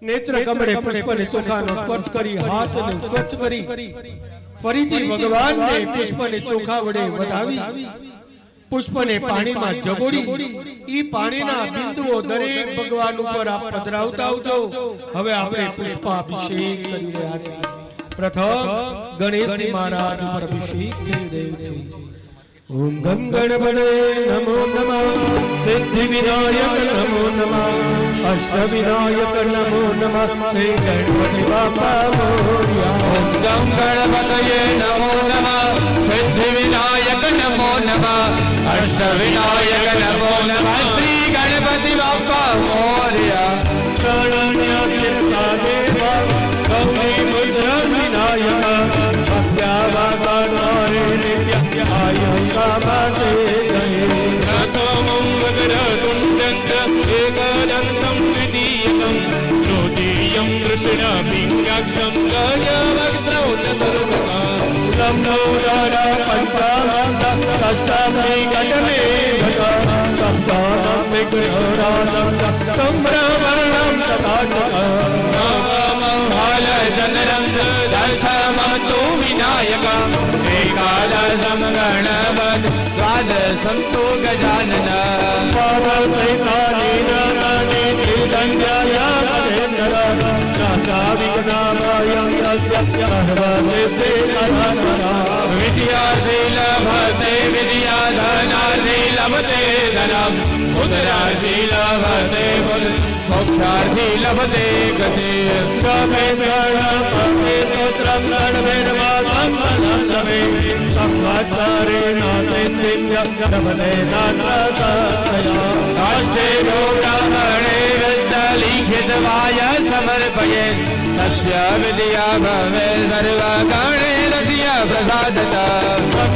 नेत्र कमळे पुष्पने चोखानो स्पर्श करी हाथने स्वच्छ करी फरीથી ભગવાનને પુષ્પને ચોખા વડે વધાવી પુષ્પને પાણીમાં જબોડી ઈ પાણીના બિંદુઓ દરેક ભગવાન ઉપર આપ પધરાવતા આવજો। હવે આપણે પુષ્પાભિષેક કરી રહ્યા છીએ। પ્રથમ ગણેશજી મહારાજ ઉપર અભિષેક કરી રહ્યો છે। ओम गम गणपते नमो नमः सिद्धि विनायक नमो नमः अष्ट विनायक नमो नमः श्री गणपति बापा मोरया। ओम गम गणपतये नमो नमः सिद्धि विनायक नमो नमः अष्ट विनायक नमो नमः श्री गणपति बापा मोरया। शरण्य चित्ता देवा गौरी मुद्रा विनायक भक्त्यावागणारे नित्याय कामते गहे। प्रथमं वक्रतुण्डं एकदन्तं द्वितीयं तृतीयं कृष्णपिङ्गाक्षं गजवक्त्रौ चतुर्थं नमो रारा पंचानंद षष्ठानि गजमे भज सप्तानं विघ्नराजं सम्भ्रमणं तथागतं नवमहालचन्द्रं दशमं तु विनायकम् एकादशं गणपति द्वादशं तु गजानन पावसैतानि नानानि त्रिदण्ड्याया भवेन्द्र नानाविघ्नाभयं यस्य सर्वसिद्धि करणा। विद्यार्थी लभते विद्याधनार्थी लभते धनम् उदरार्थी लभते मोक्षार्थी लभते गतिम्। गमे गणपते स्तोत्रं गणवेणवादं वदन्तमे संवत्सरे नातेन्द्रिय लभते नात्रतया। अष्टे ब्राह्मणे लिखितवाय समर्पये तस्य विद्या भवे सर्वगणे रस्य प्रसादता।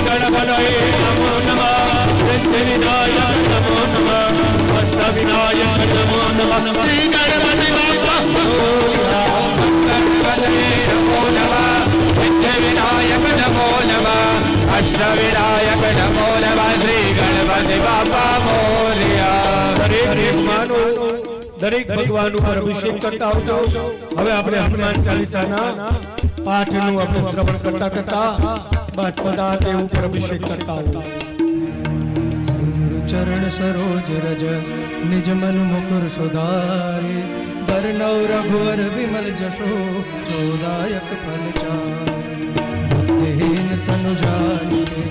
गणपतये नमो नमः सिद्धिविनायक नमो नमः अष्टविनायक नमो नमः श्री गणपति बापा मोरया। गणपतये नमो नमः सिद्धिविनायक नमो नमः अष्टविनायक नमो नमः श्री गणपति बापा मोरया। દરેક ભગવાન ઉપર અભિષેક કરતા આવજો। હવે આપણે હનુમાન ચાલીસાના પાઠનું આપણે શ્રવણ કરતા કરતા બસ બધા દેવ ઉપર અભિષેક કરતા આવો। श्री गुरु चरण सरोज रज निज मन मुकुर सुधारे बरनौ रघुवर विमल जशो जोदायक फल चारि। बुद्धिहीन तनु जानिके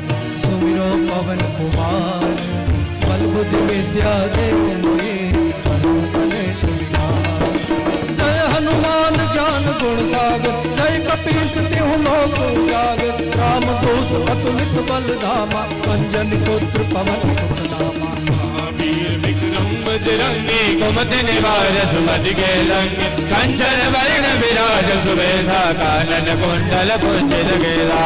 सुमिरो पवन कुमार बल बुद्धि विद्या देव मोहि कलेश विकार। जय हनुमान ज्ञान गुण सागर जय कपीस तिहु लोक उजागर। राम दूत अतुलित बल धामा अंजनी पुत्र पवन सुत नामा। वीर विक्रम बजरंगी कुमति निवार सुमति के लंगे कंचन वर्ण विराज सुबेसा कानन कुंडल कुंचित केला।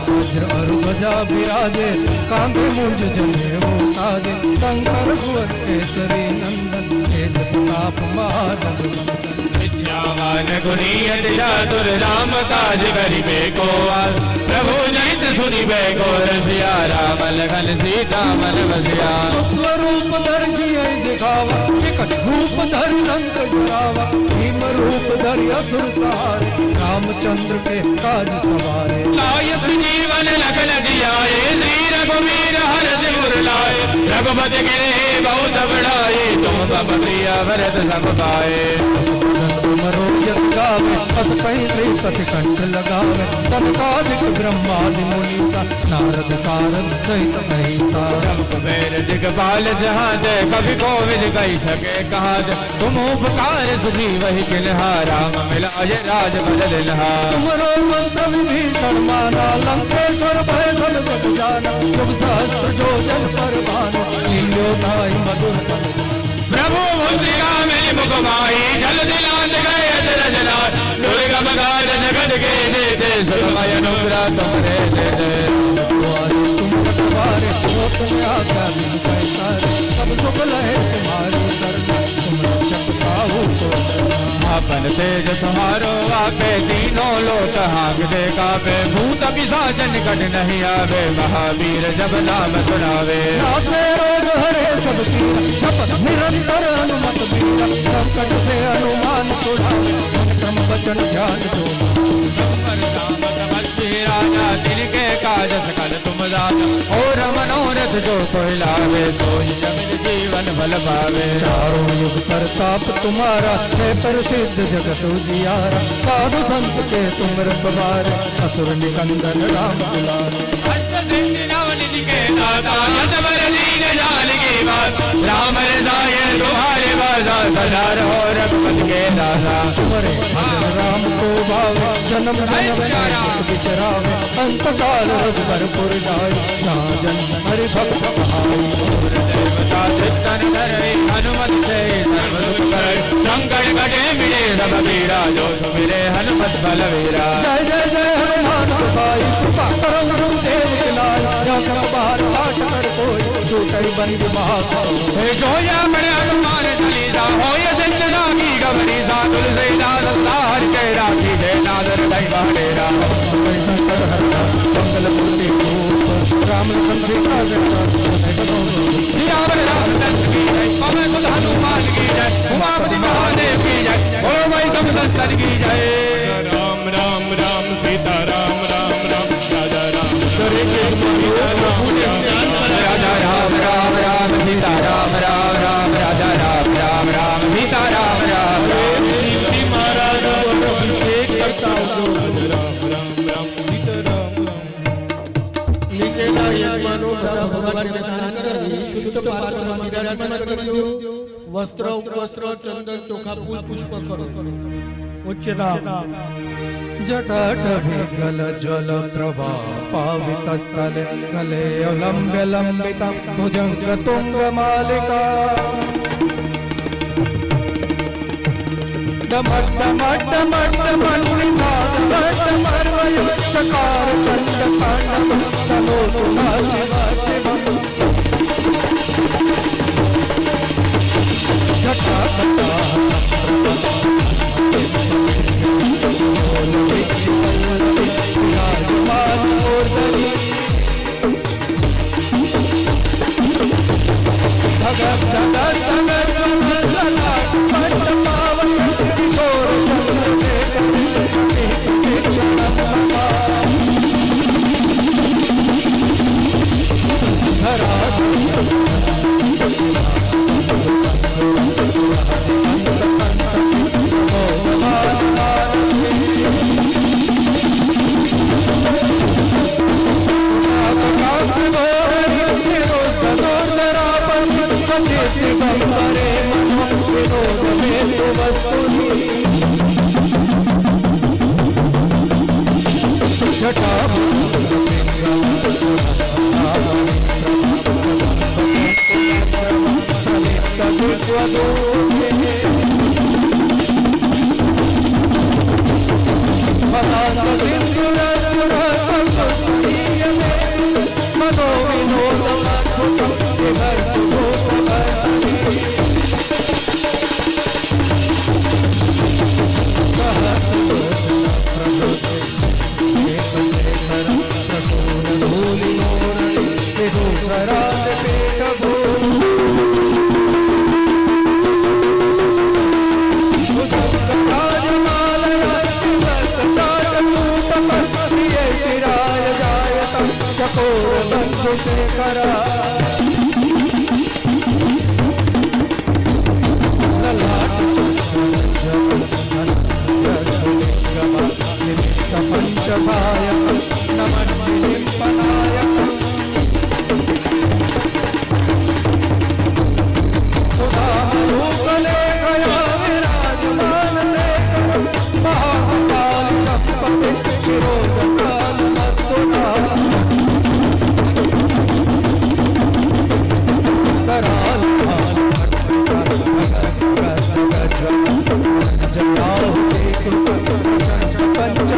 वज्र अरु ध्वजा विराजे कांधे मूंज जनेऊ साजे। शंकर सुवर केसरी नंदन तेज प्रताप महाजगवंदन। विद्यावान गुणीयति चातुर राम काज करिबे को आल। प्रभु जनित सुनिबे को रसिया राम लखन सीता मन बसिया। स्वरूप धरि सियहि दिखावा विकट रूप धरि लंक जरावा। भीम रूप धरि असुर सहारे रामचंद्र के काज सवारे। लाय जीवन लखन जियाए श्री रघुवीर हरष मुर लाए। रघुपति गिरे बहुत बड़ाए तुम मम प्रिय भरत सम पाए। मरो यस गावे अस कहीं श्रीपति कंठ लगावे। तनकादिक ब्रह्मादि मुनीसा नारद सारद सहित अहिसा। चंप बैर दिगपाल जहाँ दे कभी कोविद कही सके कहा दे। तुम उपकार सुखी वही किन्हा राम मिलाय राज बदल नहा। तुमरो मंत्र विभीषण माना लंकेश्वर भय सब जग जाना। युग सहस्त्र जो जन पर भानु लील्यो ताई मधुर फल। प्रभु मुद्रिका मेरी मुख माही जल दिलांत गए रजनाथ। दुर्गम घाट जगत के देते सुखमय अनुग्रह तुमरे देते। तुम पटवारे लोक में आज्ञा बिन पैसारे। सब सुख लहे तुम्हारी शरण तुम रक्षक पाहु तो। अपन तेज समारो आपे तीनों लोक हांकते कापे। भूत पिशाच निकट नहीं आवे महावीर जब नाम सुनावे। नासे रोग हरे सब पीरा जपत निरंतर हनुमत बीरा। संकट से हनुमान छुड़ावे वचन ध्यान जो राजा दिल के काज सकल तुम दाता और मनोरथ जो कोई लावे सोई अमित जीवन फल पावे। चारों युग प्रताप तुम्हारा है प्रसिद्ध जगत उजियारा साधु संत के तुम रखवार असुर निकंदन राम दुलारे। अष्ट सिद्धि नवनिधि के दाता यशवर दीन जान की बात राम रसायन तुम्हारे बाजा सदा रहो रघुपति के दासा। तुम्हारे राम को भावे जन्म जन्म बिसरावे अंत काल रघुबरपुर जाए जहाँ जन्म हरि भक्त आई। देवता चित्तन धरे हनुमत से सर्व दुख करे संकट कटे मिले सब पीरा जो सुमिरे हनुमत बल वीरा। जय जय जय हनुमान गोसाई परम गुरुदेव के लाल जग बाहर पाठ कर कोई झूठई बंद महाकाल। जो या बड़े हनुमान चालीसा हो ये सिद्ध की गवरी सा तुलसीदास तार के राखी जय नादर दई बाड़ेरा। शंकर हरता मंगल मूर्ति रूप राम लखन सीता सियावर रामचंद्र की जय पवन सुत हनुमान की जय उमापति महादेव की जय बोलो भाई सब संतन की जय। राम राम राम सीता राम राम राम राजा राम राजा राम राम राम सीता राम राम राम राजा राम राम राम सीता राम राम राम। महाराज अभिषेक करता हूँ राम राम राम सीता राम राम। નીચેના યજમાનો બધા ભગવાનને સ્નાન કરી શુદ્ધ પાત્રમાં બિરાજમાન કર્યો વસ્ત્ર ઉપવસ્ત્ર ચંદન ચોખા ફૂલ પુષ્પ કરો ઉચ્ચતા जटाट विगल ज्वल प्रभा पावित स्थले गले लंब्य लंबिता भुजंग तुंग मालिका डमट डमट डमट मणिनाद डमट मर्वय चकार चंड तांडव तनो तुला शिवा शिवा जटाकटा विराजमान मूर्धनि भगत भगत भगत ललाट पट पावन किशोर पंच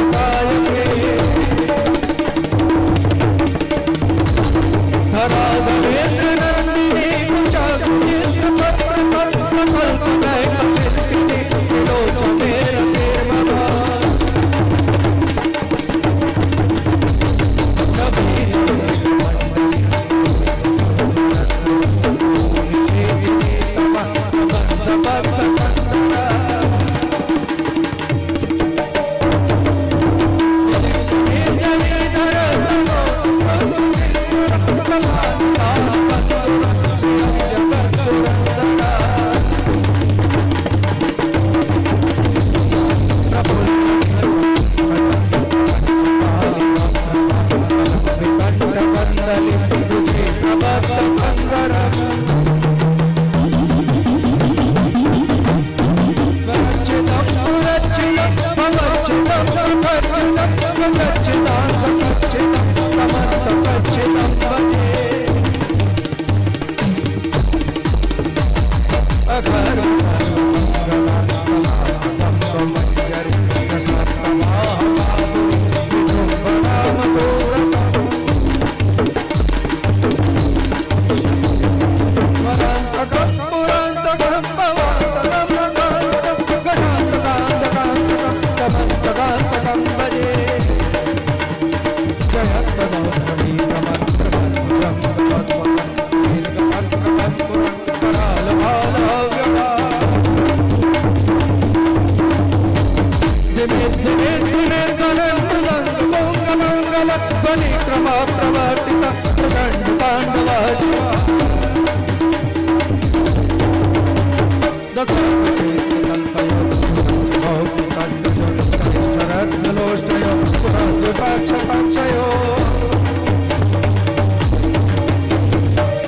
ध्वनिक्रमा प्रवर्तित प्रचण्ड ताण्डवः शिवा दशकल्पयो भौतिकस्तरत्नलोष्टयो पुराद्विपाक्षपाक्षयो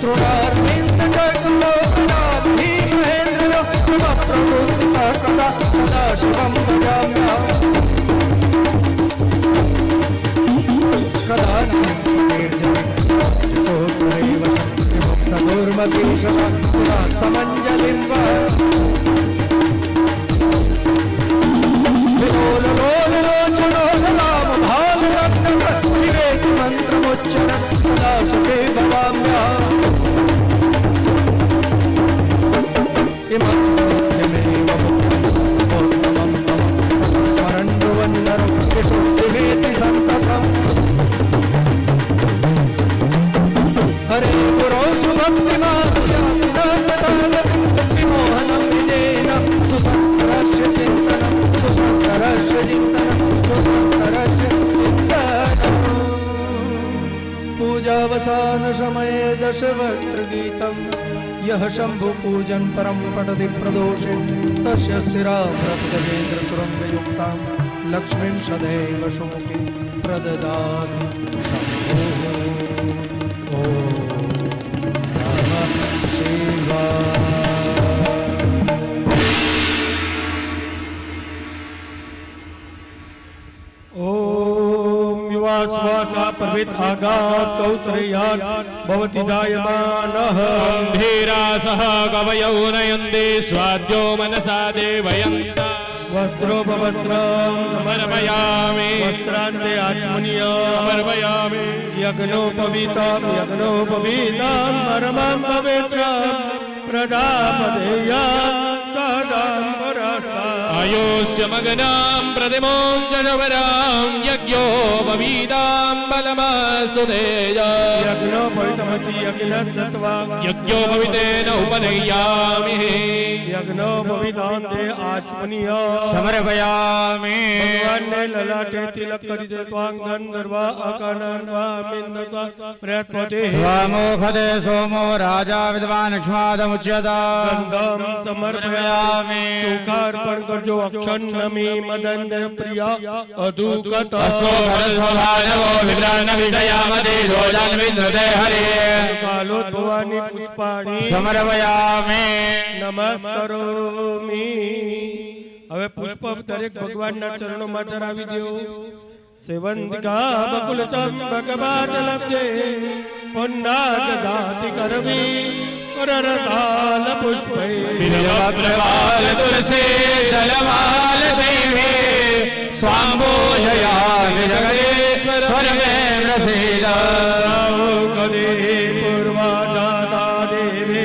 तृणार्विन्दचक्षुषो भीमहेन्द्रयो शिवप्रवृत्तिता कदा सदा शिवं भजाम्यहम् कदा निर्जनिमुक्तदुर्मतीशमञ्जलिं वा विलोललोललोचनो रामभालरत्नक शिवेति मन्त्रमुच्चरन् सदा सुखे भवाम्यहम् इमं नित्यमेव मुक्तमोत्तमं स्मरन् ब्रुवन्नरो विशुद्धिमेति संसतम् हरे गुरो सुभक्तिमानगतिं विमोहनं विजेन सुसंकरस्य चिन्तनं सुसंकरस्य चिन्तनं सुसंकरस्य चिन्तनं पूजावसान समये दशवक्त्रगीतं यः शम्भुपूजन परं पठति प्रदोषे तस्य स्थिरामृतगजेन्द्रतुरङ्गयुक्तां लक्ष्मीं सदैव सुमुखे प्रददाति शम्भुः ॐ नमः शिवाय। ओम युवा स्वासा प्रवित आगात सौश्रेयान् भवति जायमानः धीरासः कवयौ नयन्ति स्वाद्यो मनसा देवयन्ता वस्त्रोपवस्त्रं समर्पयामि वस्त्रान्ते आचमनीयं समर्पयामि यज्ञोपवीतं परमं पवित्रं प्रदापदेयं सदाम्बरस्ता आयुष्यमग्नां प्रतिमों जडवरां यज्ञोपवीतां बलमस्तु तेजा यज्ञोपवीतमसि यज्ञसत्त्वा यज्ञोपवीतेन उपनय्यामि यज्ञोपवीतान्ते आचमनीयं समर्पयामि भगवान ने ललाटे तिलक करी दे त्वां गंधर्वा अकानन्वा मिन्दत्वा प्रयत्पते स्वामोखदे सोमो राजा विद्वान् क्ष्मादमुच्यता गंधम समर्पयामि चोखार्पण करजो अक्षन्नमी मदन प्रिया अधुकत स्वभानवो विभ्राण विदयामदे रोजान विन्दते हरे कालोद्भवानि पुष्पाणि समर्पयामि नमस्करोमि હવે પુષ્પ દરેક ભગવાનના ચરણોમાં ધરાવી દો સેવંતિકા બકુલ ચંપક બાદલબ્જે પુન્નાદ દાતિ કરવી કરરસાલ પુષ્પૈ बिल्वप्रवाल तुलसी दलमाल देवी स्वाम्बोजयामि जगदे स्वर्गे प्रसीद कदे पूर्वाजाता देवे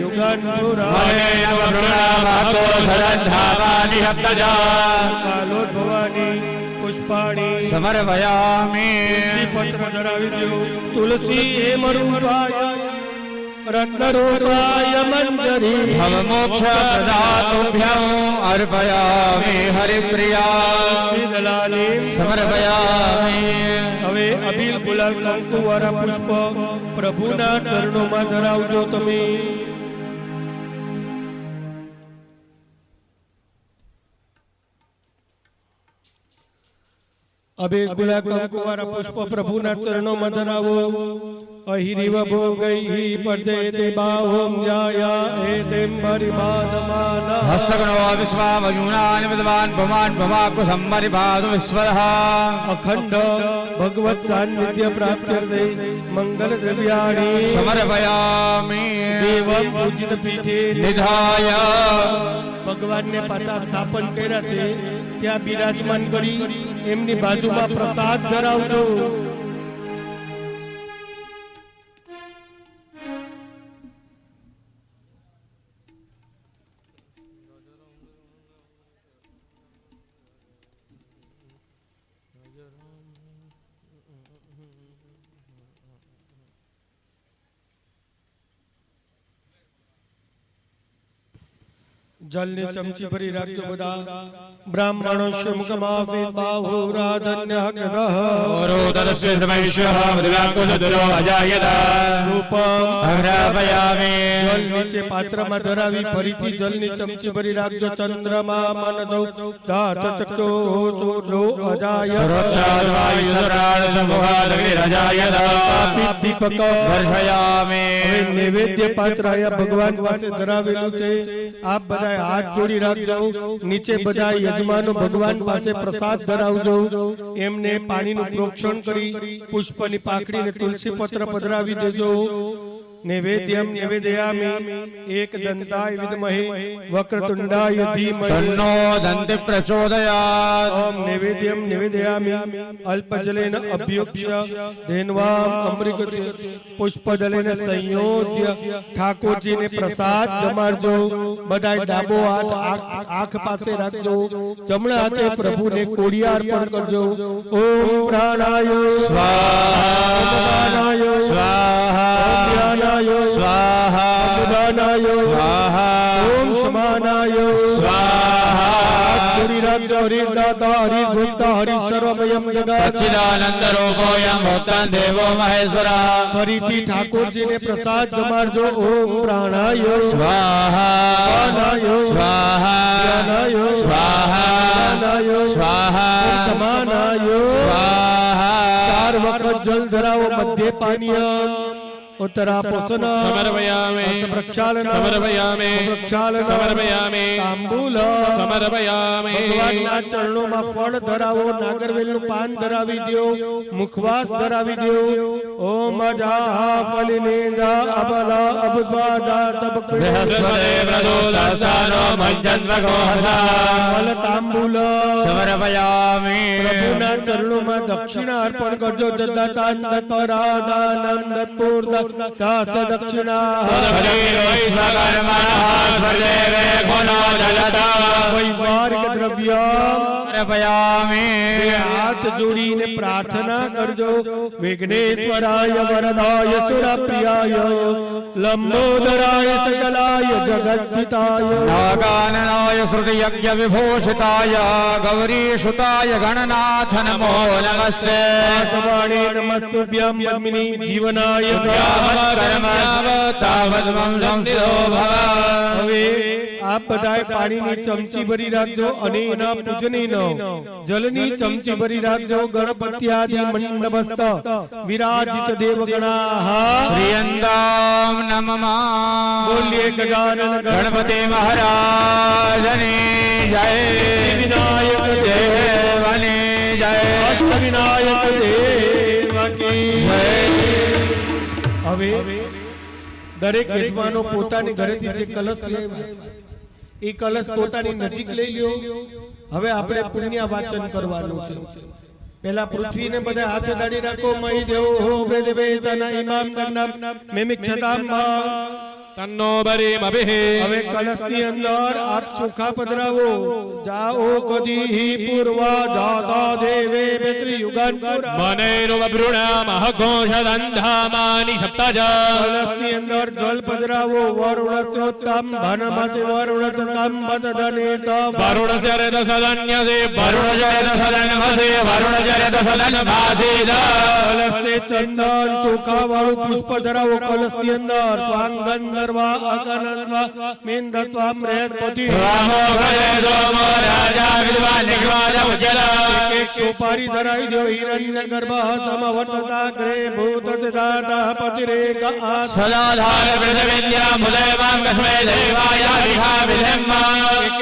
युगन पुरा हरे नवप्रणामातो श्रद्धावानि हप्तजा कालोद्भवानि पुष्पाणि समर्पयामि पत्र धरावी दो तुलसी हेमरूपाय रत्नरूपाय मंजरी भवमोक्ष प्रदातुभ्यं अर्पयामि हरिप्रिया सीदलाली समर्पयामि હવે અબીલ ગુલાલ કંકુ વાળા પુષ્પ પ્રભુના ચરણોમાં ધરાવજો તમે અબીલ ગુલાલ કંકુ વાળા પુષ્પ પ્રભુના ચરણોમાં ધરાવો અહિરીવ ભોગૈ પર્દેતે બાહોમ જાયા એતેમ પરિબાદમાન हस्तगणो विश्वामयूनानि विद्वान् भवान् भवाकु सम्मरिभादु विश्वदः અખંડ ભગવત સાનિધ્ય પ્રાપ્ત્યર્થે મંગલ દ્રવ્યાણિ समर्पयामि દેવમ પૂજિત પીઠે निधाय ભગવાનને પાછા સ્થાપન કર્યા છે ત્યાં બિરાજમાન કરી એમની બાજુમાં પ્રસાદ ધરાવજો જલની ચમચી ભરી રાખજો બધા બ્રાહ્મણો મુખમાસે બાહુરાધન્ય ગદઃ ઓરોદરસ્ય ધમૈશ્યઃ મૃગાકુસદરો અજાયતા રૂપમ અગ્રાપયામિ જલ નીચે પાત્રમાં ધરાવી ફરીથી જલની ચમચી ભરી રાખજો ચંદ્રમા મનદૌ દાત ચક્ષો ચોજો અજાય સરોત્રાદવાયુસરાણ સમૂહાદગ્નિરજાયતા દીપક દર્શયામિ હવે નૈવેદ્ય પાત્ર આયા ભગવાન પાસે ધરાવેલું છે આપ બધા હાથ જોડી રાખજો નીચે બધા યજમાનો ભગવાન પાસે પ્રસાદ ધરાવજો એમને પાણીનું પ્રોક્ષણ કરી પુષ્પની પાંખડીને તુલસી પત્ર પધરાવી દેજો નૈવેદ્યમ નિવેદયામિ એકદંતાય વિદ્મહે વક્રતુંડાય ધીમહિ તન્નો દંતિ પ્રચોદયાત ઓમ નૈવેદ્યમ નિવેદયામિ અલ્પજલેન અભ્યુક્ષ્ય ધેન્વામ અમૃગત્ય પુષ્પજલેન સંયોજ્ય ઠાકોરજીને પ્રસાદ જમાડજો બધાય ડાબો હાથ આંખ પાસે રાખજો જમણા હાથે પ્રભુને કોડિયા અર્પણ કરજો ઓમ પ્રાણાય સ્વાહા સ્વાહા સ્વાહા ઉદાનાય સ્વાહા ઓમ સમાનાય સ્વાહા હરિ રાજ હરિ દાતા હરિ ભોક્તા હરિ સર્વમયમ જગત સચ્ચિદાનંદ રૂપોયમ ભોક્તા દેવો મહેશ્વરા ફરીથી ઠાકોરજીને પ્રસાદ જમાડજો ઓમ પ્રાણાય સ્વાહા સ્વાહા સ્વાહા સ્વાહા સમાનાય સ્વાહા ચાર વખત જલ ધરાવો મધ્ય પાનીય ઉત્તરાપોષણ સમર્પયામિ પ્રક્ષાલન સમર્પયામિ પ્રક્ષાલન સમર્પયામિ તાંબૂલ સમર્પયામિ ભગવાનના ચરણોમાં ફળ ધરાવો નાગરવેલનું પાન ધરાવી દ્યો મુખવાસ ધરાવી દ્યો ઓમ અજાહા ફલિનેન્દ્રા અબલા અબદ્વાદા તબ બૃહસ્પતે પ્રદોષાનો મંજન્વકો હસા ફલ તાંબૂલ સમર્પયામિ પ્રભુના ચરણોમાં દક્ષિણા અર્પણ કરજો દત્તાનંદ પૂર્ણ તાત દક્ષિણા વૈવારિક દ્રવ્ય સમર્પયામિ હાથ જોડીને પ્રાર્થના કરજો વિઘ્નેશ્વરાય વરદાય સુરપ્રિયાય લંબોદરાય સકલાય જગદ્ધિતાય નાગાનનાય શ્રુતિયજ્ઞ વિભૂષિતાય ગૌરીસુતાય ગણનાથ નમો નમસ્તે સવાણે નમસ્તુભ્યં પદ્મિની જીવનાય તાવદ્વં સંસિદો ભવ હવે આપ બધાએ પાણીની ચમચી ભરી રાખજો અને એના પૂજનીનો જલની ચમચી ભરી રાખજો ગણપત્યાદિ મંડપસ્થ વિરાજિત દેવગણાઃ પ્રિયંદામ નમઃ બોલીએ ગજાનન ગણપતિ મહારાજની જય વિનાયક દેવની જય અષ્ટવિનાયક દેવ કી જય હવે દરેક યજમાનો પોતાની ઘરેથી જે કલશ લઈ આવ્યા છે, એ કલશ પોતાની નજીક લઈ લ્યો. હવે આપણે પુણ્ય વાચન કરવાનું છે. પહેલા પૃથ્વીને બધા હાથ દાડી રાખો. મહી દેવો હો વેદ વેદના ઇમામ ગન્નમ મેમિક્ષતામ તન્નો બરીમભિઃ હવે કલશની અંદર આપ ચોખા પધરાવો. જાઓ કદીહિ પૂર્વા જાતા દેવે પિતૃયુગાન મનૈરુવભૃણામઃ ઘોષદંધામાનિ સપ્તજ કલશની અંદર જલ પધરાવો. વરુણસ્યોત્તમ ભાનમસી વરુણસ્યોત્તમ બતધનેતમ વરુણસ્ય રદસદન્યસે વરુણજય દસદન્મસે વરુણજય દસદન્માસીદ કલશને ચંદન ચોખા વાળું પુષ્પ ધરાવો. કલશની અંદર ત્વાં ગંધર્વા અગનન્વા મેન્ધત્વામ રેતપતિ રામો ગલે સોમો રાજા વિદ્વાન નિગ્વાદ ઉજ્જલ એક સોપારી ધરાવી દો. હિરણ્ય ગર્ભ સમવર્તતા ગ્રે ભૂત દાતા પતિરેક આસ સદાધાર પૃથ્વીન્દ્યા મુદયવામ કસ્મે દેવાય વિહા વિધમ્મા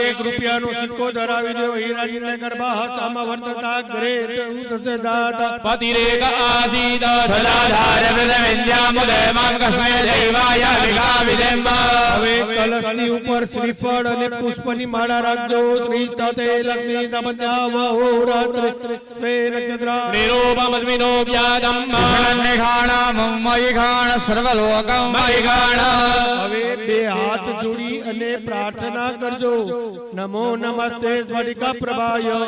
એક રૂપિયાનો સિક્કો ધરાવી દો. હિરણ્ય ગર્ભ સમવર્તતા ગ્રે ભૂત દાતા પતિરેક આસીદ સદાધાર પૃથ્વીન્દ્યા મુદયવામ કસ્મે દેવાય વિહા વિધમ્મા હવે કલશની ઉપર શ્રીફળ અને પુષ્પની માળા રાખજો. શ્રી સાથે લક્ષ્મી તપત્યા વહો રાત્રે રાત્રિત્વેન ચંદ્રા નિરૂપમસ્મિનો વ્યાદમ મયી ખાણ સર્વલોકમ મયી ખાણ. હવે બે હાથ જોડી અને પ્રાર્થના કરજો. નમો નમસ્તે સ્ફટિકા પ્રભાય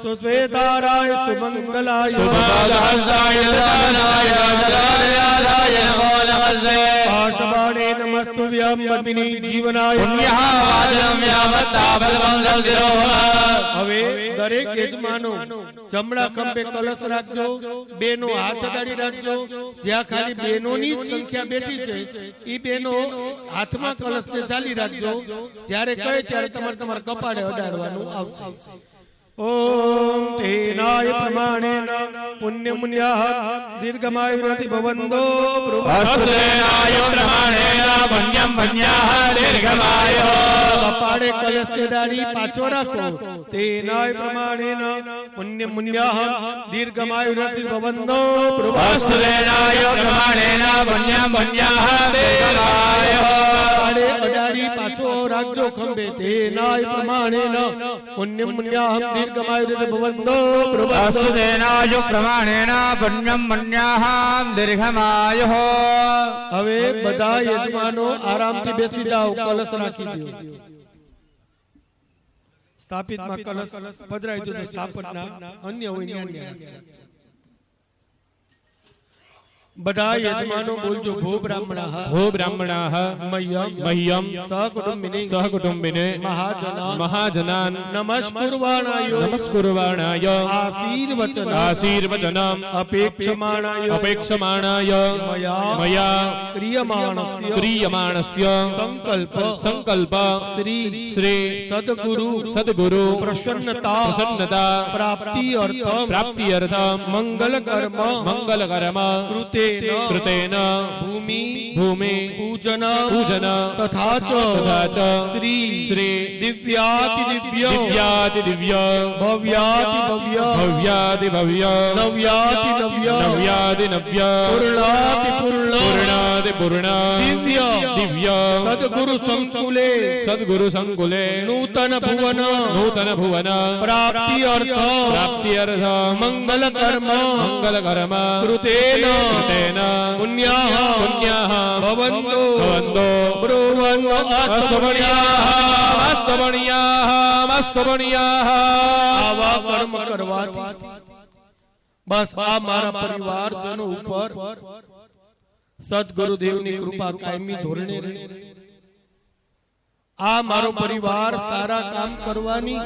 સુશ્વેતારાય સુમંગલાય સુભાગહસ્તાય દાનાય જલાલયાદાય નમો નમસ્તે. પાશબાણે નમસ્તુભ્યં પદ્મિની જીવનાય પુણ્યઃ વાદનમ યાવત્તા બલવંતં દિરોહ. હવે દરેક યજમાનો જમણા ખંભે કલશ રાખજો. બેનો હાથ અડાડી રાખજો. જ્યાં ખાલી બેનોની જ સંખ્યા બેઠી છે ઈ બેનો હાથમાં કલશને ચાલી રાખજો. જ્યારે કહે ત્યારે તમારે કપાળે અડાડવાનું આવશે. ઓમ તેનાય પ્રમાણેન પુણ્યમુન્યાઃ દીર્ઘમાયુરતિ ભવન્તો હસ્તેનાય પ્રમાણેન પુણ્યમ પુન્યાઃ દીર્ઘમાયો. કપાળે કલશને અડાડી પાછો રાખો. તેનાય પ્રમાણેન પુણ્યમુન્યાઃ દીર્ઘમાયુરતિ ભવન્તો હસ્તેનાય પ્રમાણેન પુણ્યમ પુન્યાઃ દીર્ઘમાયો. કપાળે અડાડી પાછો રાખજો ખંભે. તેનાય પ્રમાણેન પુણ્યમુન્યાઃ દીર્ઘમાયુરતિ ભવન્તો હસ્તેનાય પ્રમાણેન પુણ્યમ પુન્યાઃ દીર્ઘમાયુઃ. હવે બધા યજમાનો આરામથી બેસી જાઓ. કલશ રાખી દો. સ્થાપિતમાં કલશ પધરાઈ દો. સ્થાપનના અન્ય હોય ને અન્ય. બધા યજમાનો બોલજો. ભો બ્રાહ્મણાઃ ભો બ્રાહ્મણાઃ મહ્યમ સહકુટુંબિને મહાજનાન નમસ્કુર્વાણાય આશીર્વચનમ અપેક્ષમાણાય મયા ક્રિયમાણસ્ય સંકલ્પ શ્રી સદગુરુ પ્રસન્નતા પ્રાપ્તિ અર્થમ મંગલ કર્મ કૃતેન ભૂમિ પૂજન તથા ચ શ્રી દિવ્યાતિ દિવ્ય ભવ્યાતિ ભવ્ય નવ્યાતિ નવ્ય પૂર્ણાતિ પૂર્ણ દિવ્ય સદગુરુ સંકુલે નૂતન ભુવન પ્રાપ્તિ અર્થ મંગલ કર્મ કૃતેન પુણ્યાઃ ભવન્તો આવા કર્મ કરવાથી બસ આ મારા પરિવારજનો ઉપર સદગુરુદેવની કૃપા કાયમી ધોરણે રહે. આ મારો પરિવાર સારા કામ કરવાની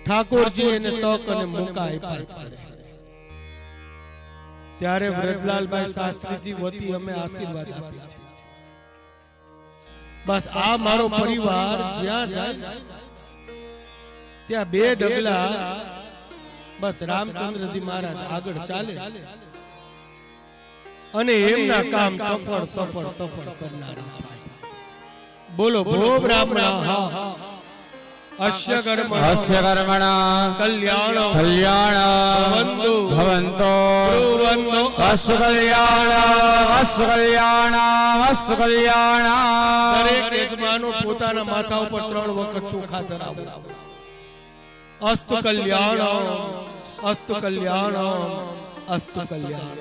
ઠાકોરજી એને તક અને મોકા આપ્યા છે. ત્યારે વ્રજલાલભાઈ શાસ્ત્રીજી વતી અમે આશીર્વાદ આપીએ છીએ. બસ આ મારો પરિવાર જ્યાં જાય ત્યાં બે ડગલા બસ રામચંદ્રજી મહારાજ આગળ ચાલે અને એમના કામ સફળ કરનારા. બોલો ભો બ્રાહ્મણા અસ્ય કર્મણા કલ્યાણ ભવન્તો અસ્ય કલ્યાણ. દરેક યજમાનો પોતાના માથા ઉપર 3 વખત ચોખા ધરાવો. અસ્તુ કલ્યાણ અસ્તુ કલ્યાણ અસ્તુ કલ્યાણ.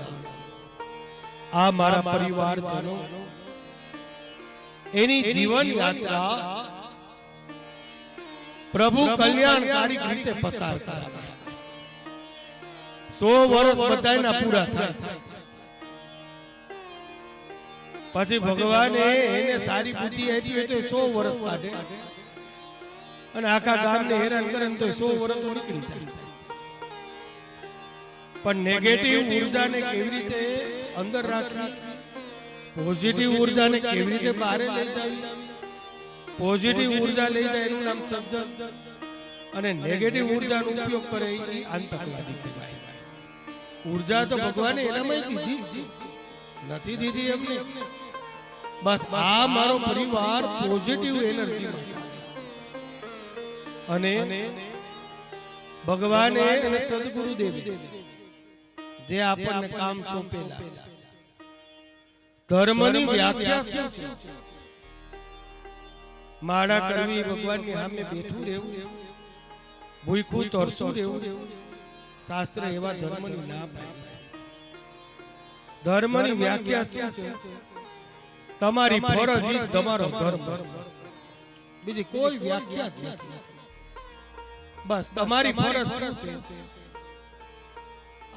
આ મારા પરિવારજનો એની જીવન યાત્રા પ્રભુ કલ્યાણકારી રીતે પસાર કરે. 100 વર્ષ બધાયના પૂરા થાય છે. પછી ભગવાને એને સારી બુદ્ધિ આપી હોય તો 100 વર્ષ કાઢે અને આખા ગામને હેરાન કરે તો 100 વર્ષ તો નીકળી જાય. પણ નેગેટિવ ઉર્જાને કેવી રીતે અંદર રાખવી, પોઝિટિવ ઉર્જાને કેવી રીતે બહાર લઈ જવી. પોઝિટિવ ઉર્જા લઈ જાય એનું નામ સજ્જન અને નેગેટિવ ઉર્જાનો ઉપયોગ કરે એ આતંકવાદી કહેવાય. ઉર્જા તો ભગવાને એનામાં દીધી નથી દીધી એમને. બસ આ મારો પરિવાર પોઝિટિવ એનર્જીમાં છે અને ભગવાને અને સદગુરુદેવે જે આપણને કામ સોંપેલા છે. ધર્મની વ્યાખ્યા શું છે? માળા કરવી, ભગવાનની સામે બેઠું રહેવું, ભૂખું તરસું રહેવું શાસ્ત્ર એવા ધર્મની ના પાડી છે. ધર્મની વ્યાખ્યા શું છે? તમારી ફરજ ઈ તમારો ધર્મ, બીજી કોઈ વ્યાખ્યા જ નથી. બસ તમારી ફરજ શું છે?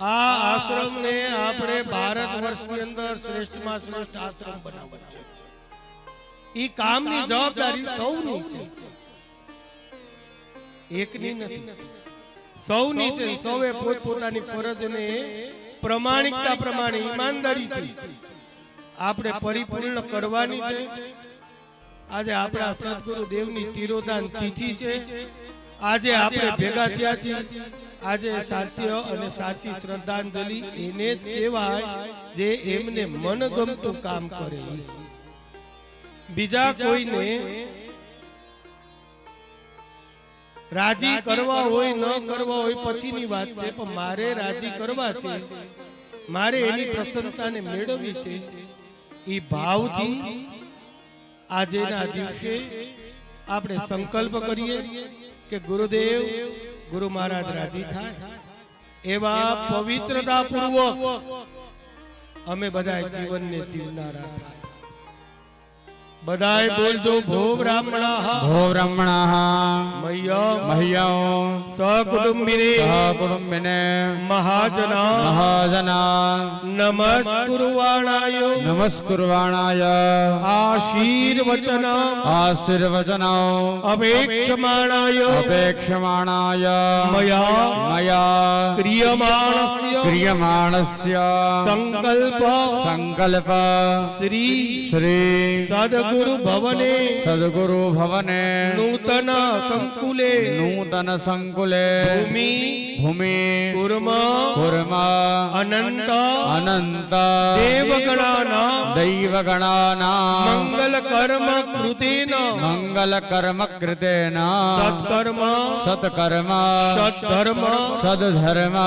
આ આશ્રમને આપણે ભારત વર્ષની અંદર શ્રેષ્ઠમાં શ્રેષ્ઠ આશ્રમ બનાવવાનો છે. ઈ કામની જવાબદારી સૌની છે, એકની નથી, સૌની છે. સૌએ પોતપોતાની ફરજને પ્રમાણિકતા પ્રમાણે ઈમાનદારીથી આપણે પરિપૂર્ણ કરવાની છે. આજે આપણા સદગુરુ દેવની તિરોધાન તિથિ છે. આજે આપણે ભેગા થયા છીએ. આજે સાચી અને સાચી શ્રદ્ધાંજલિ એને જ કહેવાય જે એમને મનગમતું કામ કરે. બીજા કોઈને રાજી કરવા હોય ન કરવા હોય પછીની વાત છે, પણ મારે રાજી કરવા છે, મારે એની પ્રશંસાને મેળવવી છે. એ ભાવથી આજના દિવસે આપણે સંકલ્પ કરીએ કે ગુરુદેવ ગુરુ મહારાજ રાજી થાય એવા પવિત્રતા પૂર્વક અમે બધા જીવનને જીવનારા થાય. બધાય બોલજો ભો બ્રાહ્મણાઃ ભો બ્રાહ્મણાઃ મહ્યં સકુટુંબિને મહાજના નમસ્કુર્વાણાય આશીર્વચન અપેક્ષમાણાય મયા ક્રિયમાણસ્ય સંકલ્પ શ્રી સદગુરુ ભવને નૂતન સંકુલે ભૂમિ કુર્મ અનંત દૈવગણાના મંગલ કર્મ કૃતેન સત્કર્મ સદ્ધર્મ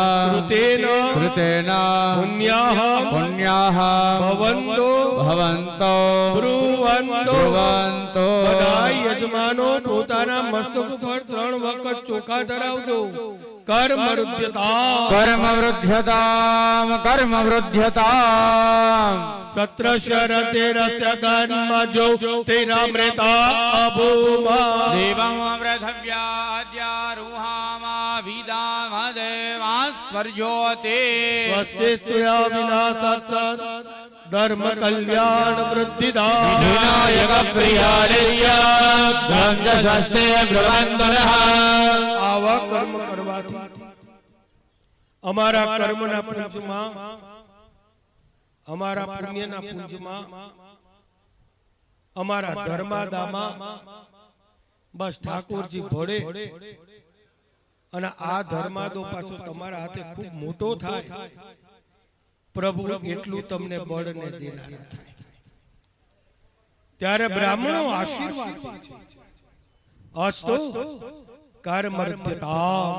કૃતેન પુણ્યાઃ ભવન્તો બ્રુવંતો. બધા યજમાનો પોતાના મસ્તક પર 3 વખત ચોખા ધરાવજો. કર્મ વૃદ્ધ્યતામ સત્ર શરતે રસ્યગન્મ જો તેરામૃતા અભૂમા દેવં વ્રધવ્યાદ્યારુહામા વિદામ દેવાસ્વર્જોતે સ્વસ્તિ સ્તુયા વિનાશાત ધર્મ કલ્યાણ વૃદ્ધિદા વિનાયક પ્રિયાલયા ધન્ય સસ્ય બ્રહ્મણઃ. આવા કર્મ કરવાથી અમારા કર્મના પુંજમાં, અમારા પુણ્યના પુંજમાં, અમારા ધર્માદામાં બસ ઠાકોરજી ભળે. અને આ ધર્માદો પાછો તમારા હાથે ખૂબ મોટો થાય. પ્રભુ એટલું તમને બળ ને દેનારા થાય. ત્યારે બ્રાહ્મણો આશીર્વાદ આપે છે. અસ્તુ કર્મર્ધ્યતા.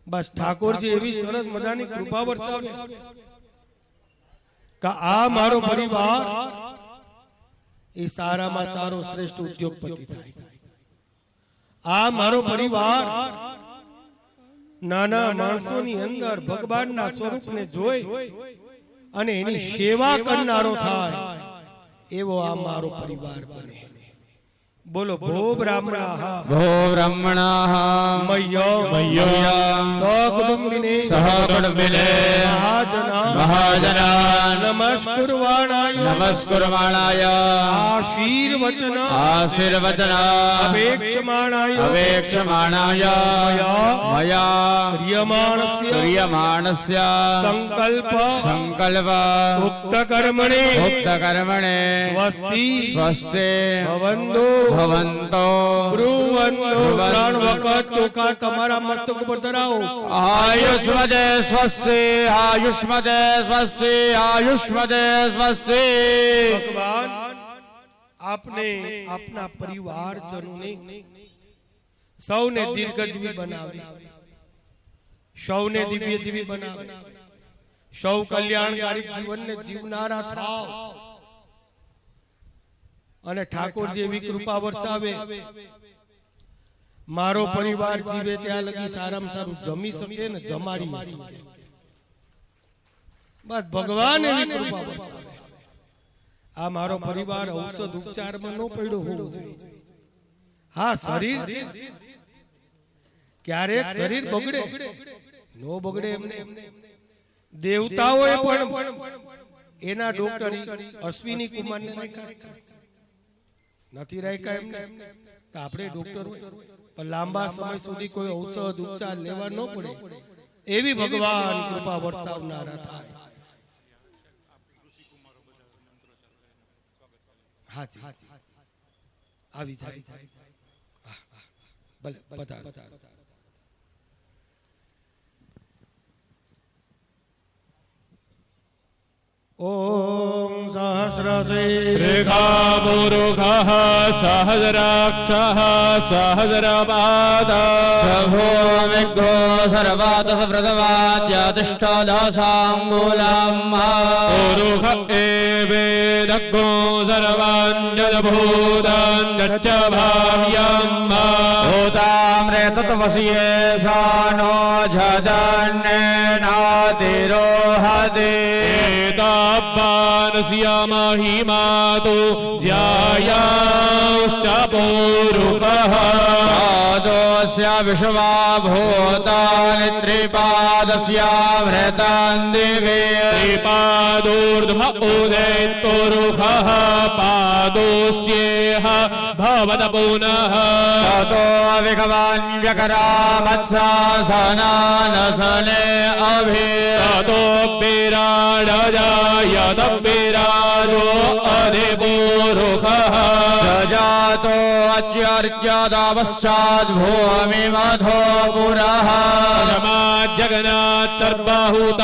બસ ઠાકોરજી એવી સરસ મજાની કૃપા વરસાવે કે આ મારો પરિવાર એ સારામાં સારો શ્રેષ્ઠ ઉદ્યોગપતિ થાય. આ મારો પરિવાર નાના માણસોની અંદર ભગવાનના સ્વરૂપને જોઈ અને એની સેવા કરનારો થાય એવો આ મારો પરિવાર બને. બોલો ભો બ્રાહ્મણાઃ સકુટુંબિને મહાજના નમસ્કુર્વાણાય આશીર્વચન અપેક્ષમાણાય મયા ક્રિયમાણસ્ય સંકલ્પ ઉક્તકર્મણે સ્વસ્તિ ભવન્તો બ્રુવંતો. 3 વખત ચોખા તમારા મસ્તક ઉપર ધરાવો. આયુષ્મદે સ્વસ્તિ આયુષ્મદે સ્વસ્તિ આયુષ્મદે સ્વસ્તિ. ભગવાન આપને આપના પરિવારજનોને સૌને દીર્ઘજીવી બનાવે, સૌને દિવ્યજીવી બનાવે, સૌ કલ્યાણકારી જીવનને જીવનારા થાવ. અને ઠાકોરજી એવી કૃપા વરસાવે મારો પરિવાર જીવે ત્યાં લગી સારામાં સારું જમી શકે ને જમાડી શકે. બસ ભગવાન એવી કૃપા વરસાવે. આ મારો પરિવાર ઔષધ ઉપચારમાં ન પડ્યો હોવો જોઈએ. હા, શરીર છે, ક્યારેક શરીર બગડે, નો બગડે એમને. દેવતાઓએ પણ એના ડોક્ટર અશ્વિની કુમારને નથી રાખ્યા એમને. તો આપણે ડોક્ટર પણ લાંબા સમય સુધી કોઈ ઔષધ ઉપચાર લેવા ન પડે એવી ભગવાન કૃપા વરસાવનારા થાય. હાજી આવી જાય. ભલે પધારો. ઓમ રેખા પુરુષ સહસ્રાક્ષ સહસ્રપાદ સભો વિઘ્નો સર્વાત સવ્રતવાદ્યતિષ્ઠદાસાંગુલમ પુરુષ એવેદગ્નો સર્વાંજલભૂતાંજચ્ચ ભાવ્યમ ભૂતામ્રે તત્વસ્યે સાનો જદન્નેનાતિરોહતે હિમાતો જ્યાયાશ્ચ પુરુષઃ પાદોસ્ય વિશ્વા ભૂતાનિ ત્રિપાદસ્યામૃતં દિવે ત્રિપાદોર્ધ્વ ઉદયત પુરુષઃ પાદોસ્યેહ ભવત પુનઃ તતો વિઘવાન વ્યકરામત્સાસનાનસને અભિ તતો વિરાડજાયત વિરાજો અધિપુરુષઃ સજાતો અચ્યર્ચ્યદાવશ્ચાદ ભૂમિ મધો પુરઃ જગન્નાથ સર્વહૂતઃ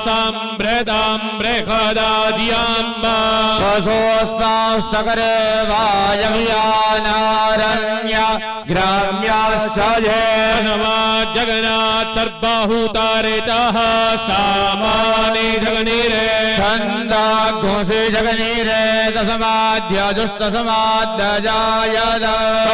સંભ્રતાં બૃહદાજ્યામ્બા વસોસ્તાંશ્ચકરે વાયવ્યાનારણ્ય ગ્રામ્યાશ્ચ જગન્નાથ સર્વહૂતારેચઃ સામાને જગનીરે છંદાઘોષે જગનીરે તસ્માદ્યજુસ્તસ્માદ્દજાયદ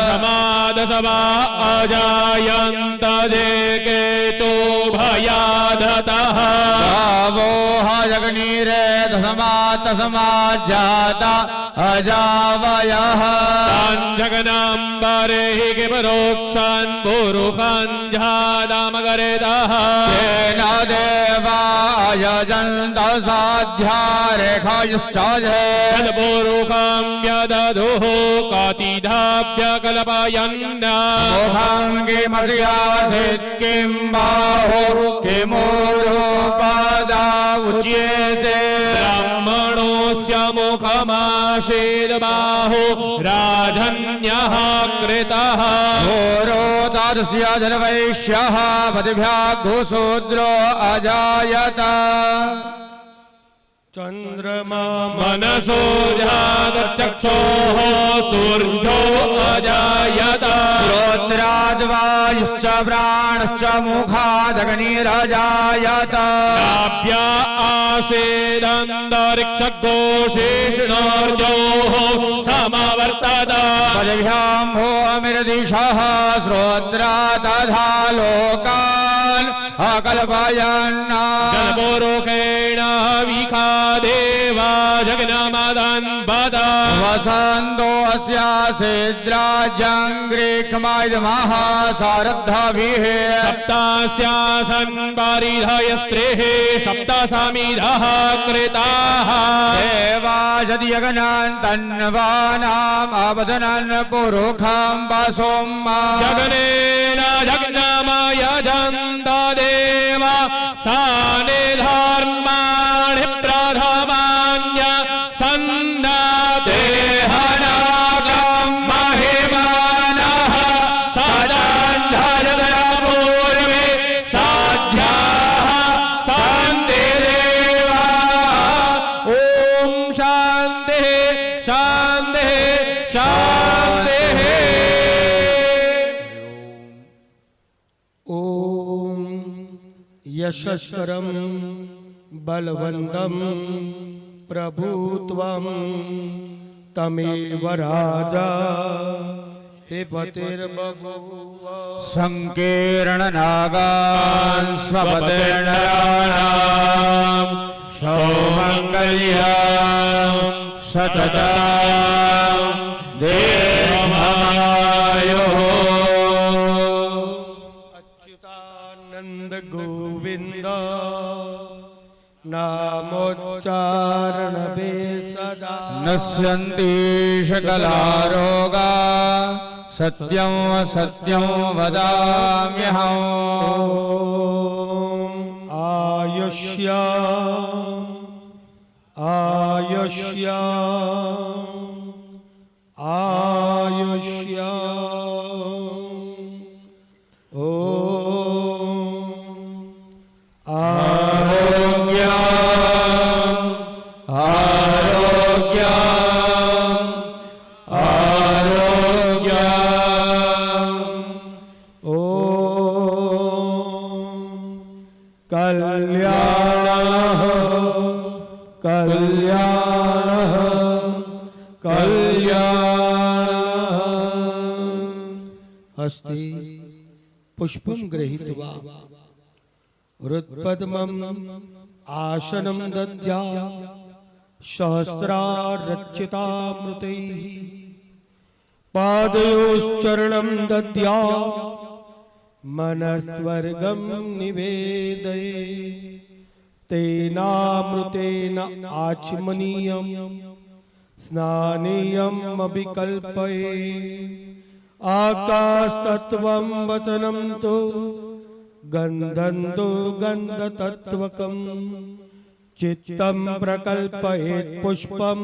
સમાદસવા અજાયંત જે કેચો ભયાદતઃ ભાવોહ જગનીરે તસ્માત્તસ્માજ્જાતા અજાવયઃ જગનાંબરે હિ પરોક્ષાન પુરુષાન જાદામગરેદઃ તેન દેવાયજંત સાધ્યારેખયશ્ચ પુરુષાં યદધુઃ કાતિધાભ્ય કલ્પયન્ન મુખાંગિમસ્યાસિત કિં બાહો કિમોરૂપદા ઉચ્યતે બ્રાહ્મણોસ્ય મુખમાશેદ બાહો રાજન્યઃ કૃતઃ ઘોરોદાદસ્ય જનવૈશ્યઃ પતિભ્યાઘુશૂદ્રો અજાયત ચંદ્રમા મનસો જાતચક્ષોઃ સૂર્યો અજાયત શ્રોત્રાદ્વાયુશ્ચ પ્રાણશ્ચ મુખાદગ્નિરજાયત નાભ્યા આસેદંતરિક્ષઘોષેષણોર્જોઃ સમવર્તત પદભ્યાં ભૂમિર્दिशः શ્રોત્રા તથા લોકાન અકલ્પયન્ન જલપુરુષેણ વિખાદેવા જગન્માદન પદા વસંતો અસ્યાસિદ્રાજ્યંગ્રીક્મૈદમઃ સારબ્ધભિઃ સપ્તાસ્યાસન પારિધય સ્ત્રીઃ સપ્તાસામિધઃ કૃતાઃ દેવાજદ્યગનन्तન્વાનામ અવદનન પુરુષં વસોમ જગનેન જગ્નમય જંત દેવા સ્થાને ધર્માણિ પ્રથમાન્ય સંદાતે દેહનાગમ મહિમાનઃ સદાંધજગપૂર્વે સાધ્યાઃ શાંતિ દેવા ઓમ શાંતિ શાંતિ શાંતિ ઓમ યશસ્કરમ બલવંતમ પ્રભુત્વમ તમેવ રાજા हे पतेर बभूव संकीर्ण नागान् स्वपतिर्नराणाम् सौमङ्गल्यम् सततं दीर्घमायुः। अच्युतानंद गोविंद नामोच्चारण बे सदा नश्यन्ति सकलारोगा सत्यं सत्यं वदाम्यहम्। आयुष्य आयुष्य आयुष्य आरोग्य आरोग्य आरोग्य कल्याणः कल्याणः कल्याणः। हस्ते पुष्पं गृहीत्वा हृत्पद्मम् आसनं दद्या सहस्रारचितामृतैः पादयोश्चरणं दद्या मनस्वर्गं निवेदये तेनामृतेन आचमनीयं स्नानीयम् अभिकल्पये आकाशतत्त्वं वचनं तु गन्धं तु गन्धतत्त्वकं चित्तं प्रकल्पयेत् पुष्पं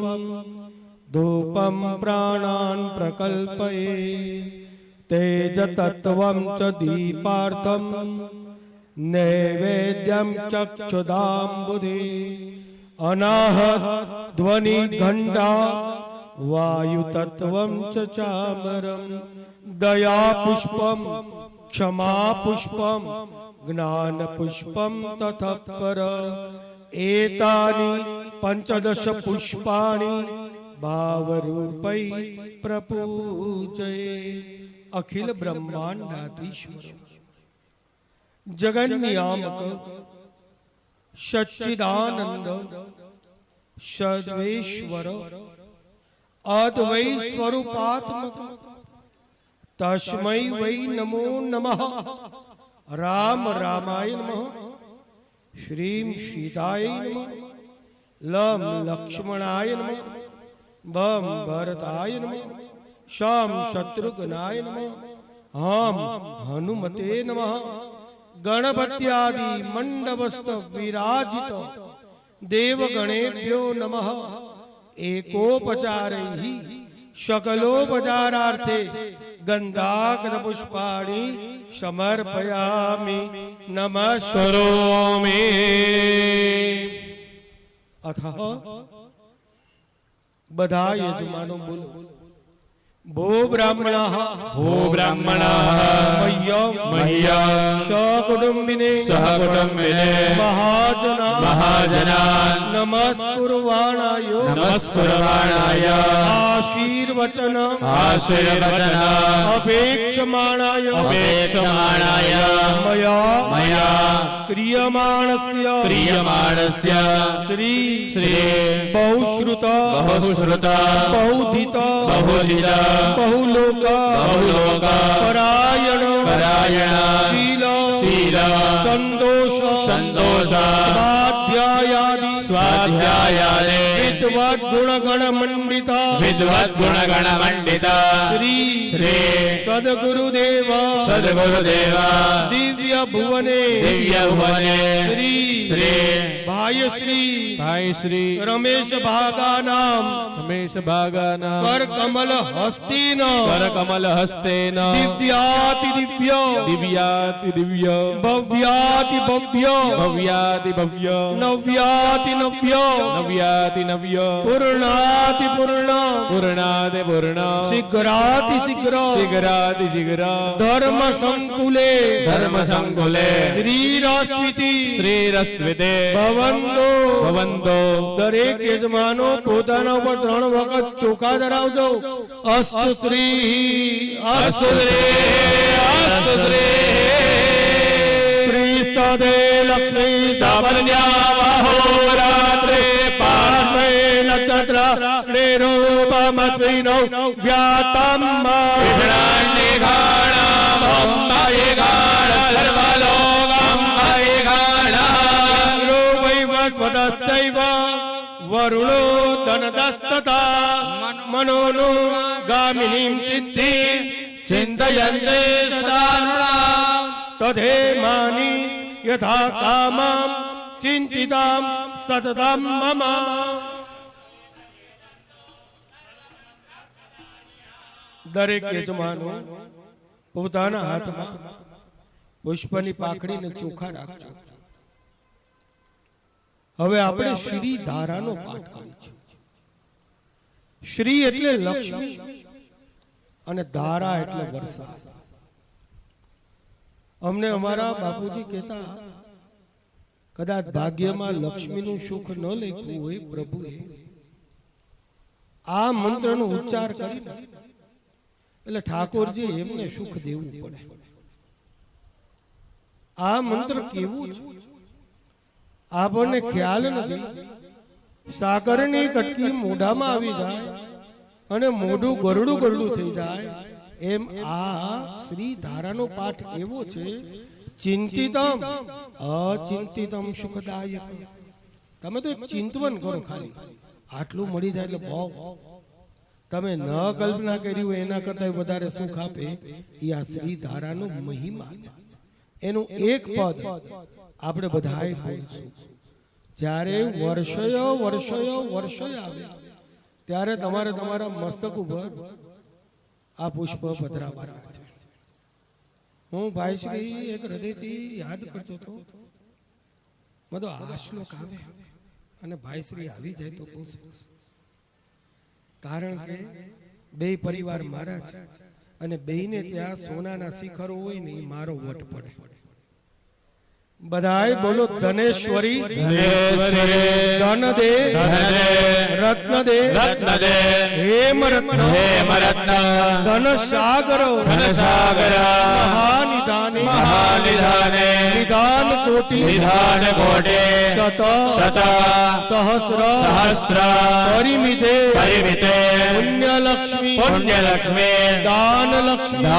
धूपं प्राणान् प्रकल्पये तेजतत्त्वं च दीपार्थं नैवेद्यं चक्षुदाम्बुधे अनाहत ध्वनि घण्टा वायुतत्त्वं च चामरं दया पुष्पं क्षमा पुष्पं ज्ञान पुष्पं ततःपर एतानि पंचदश पुष्पाणि भावरूपै प्रपूजये। अखिल ब्रह्मांडाधीश्वर जगन्नियामक सच्चिदानंद सर्वेश्वर अद्वैत स्वरूपात्मक तस्मै वै नमो नमः। राम रामाय नमः, श्रीं सीताय नमः, लं लक्ष्मणाय नमः, बम भरताय नमः, शं शत्रुघ्नाय नमः, हम हनुमते नमः। गणपत्यादि मंडपस्थ विराजित देवगणेभ्यो नमः। एकोपचारैः सकलोपचारार्थे गंधाक्षत पुष्पाणि समर्पयामि नमस्करोमि। अतः બધા યજમાનો બોલો भो ब्राह्मणाः मह्यं सकुटुम्बिने महाजनान् नमस्कुर्वाणाय आशीर्वचनम् अपेक्षमाणाय मया क्रियमाणस्य श्री बहुश्रुत बहुधित बहुलोक परायण शील संतोष स्वाध्यायादि विद्वत् गुणगण मंडिता श्री सद्गुरुदेव दिव्य भुवने श्री भाई श्री रमेश भागानाम कर कमल हस्तेन दिव्याति दिव्य भव्याति ભવ્ય ભવ્યાતિ ભવ્ય નવ્યાતિ નવ્ય નવ્યાતિ નવ્ય પૂર્ણાતિ પૂર્ણ પૂર્ણાદે પૂર્ણ શીઘ્રાતિ શીઘ્ર શીઘ્રાતિ શીઘ્ર ધર્મ સંકુલે ધર્મ સંકુલે શ્રીરસ્તિતિ શ્રીરસ્ત્વિતે ભવંતો ભવંતો દરેક યજમાનો પોતાના ઉપર 3 વખત ચોખા ધરાવજો. અસ્તુ શ્રી અસ્તુ શ્રી અસ્તુ શ્રી સ્તદે લક્ષ્મી ચાપલ્યા મહોરાત્રે પાર્શ્વે નક્ષત્ર નિરૂપમસ્મિનો વ્યાતમ વૈવસ્વતશ્ચૈવ વરુણો ધનદસ્તતા મનોનો ગામિનીં સિદ્ધિં ચિંતયન્તે સદા તથેમાની યથા કામં ચિંતિતાં સતતં મમ. દરેક યજમાનો પોતાના હાથમાં પુષ્પની પાકડીને ચોખા રાખજો. હવે આપણે શ્રી ધારાનો પાઠ કરીશું. શ્રી એટલે લક્ષ્મી અને ધારા એટલે વરસાદ. અમને અમારા બાપુજી કહેતા, કદાચ ભાગ્યમાં લક્ષ્મીનું સુખ ન લખ્યું હોય પ્રભુએ આ મંત્રનો ઉચ્ચાર કરી એટલે ઠાકોરજી એમને સુખ દેવું પડે. આ મંત્ર કેવું છે આપણને ખ્યાલ નથી. સાકરની કટકી મોઢામાં આવી જાય અને મોઢું ગરડું ગરડું થઈ જાય એમ આ શ્રી ધારાનો પાઠ એવો છે. ચિંતિતમ અચિંતિતમ સુખદાયક. તમે તો ચિંતવન કરો, ખાલી આટલું મળી જાય એટલે બહુ. તમે ન કલ્પના કરી હોય એના કરતા વધારે સુખ આપે એ આ શ્રી ધારાનો મહિમા છે. એનું એક પદ આપણે બધાએ બોલશું. જ્યારે વર્ષયો આવે ત્યારે તમારે તમારા મસ્તક ઉપર આ પુષ્પ પધરાવવાના છે. હું ભાઈ શ્રી એક હૃદયથી યાદ કરતો હતો. બધો આ શ્લોક આવે અને ભાઈ શ્રી આવી જાય તો પૂછે, કારણ કે બે પરિવાર મારા છે અને બેયને ત્યાં સોનાના શિખરો હોય ને એ મારો વટ પડે. બધાય બોલો ધનેશ્વરી ધન દે રત્ન દે હેમ રત્ન ધન સાગરો મહાનિધાને નિધાન કોટિ શત સહસ્ર પરિમિતે પુણ્યલક્ષ્મી દાનલક્ષ્મી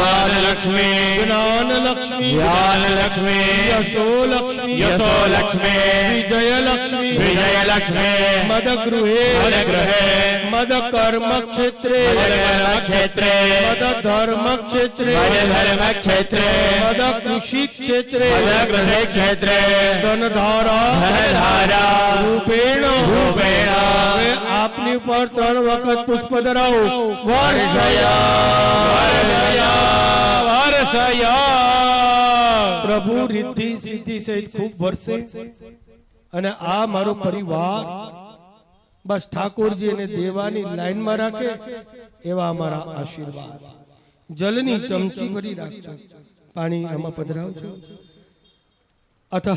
જ્ઞાનલક્ષ્મી યશો લક્ષ્મી વિજય લક્ષ્મી મદ ગૃહે મદ કર્મ ક્ષેત્રે મદ ધર્મ ક્ષેત્રે મદ કૃષિ ક્ષેત્રે ધનધારા રૂપેણ. હવે આપની ઉપર 3 વખત પુષ્પ ધરાવો. પ્રભુ રિદ્ધિ સિદ્ધિ સહિત ખૂબ વર્ષે અને આ મારો પરિવાર બસ ઠાકોરજી અને દેવાની લાઈનમાં રાખે એવા અમારા આશીર્વાદ. જલની ચમચી ભરી રાખજો, પાણી આમાં પધરાવજો. અતઃ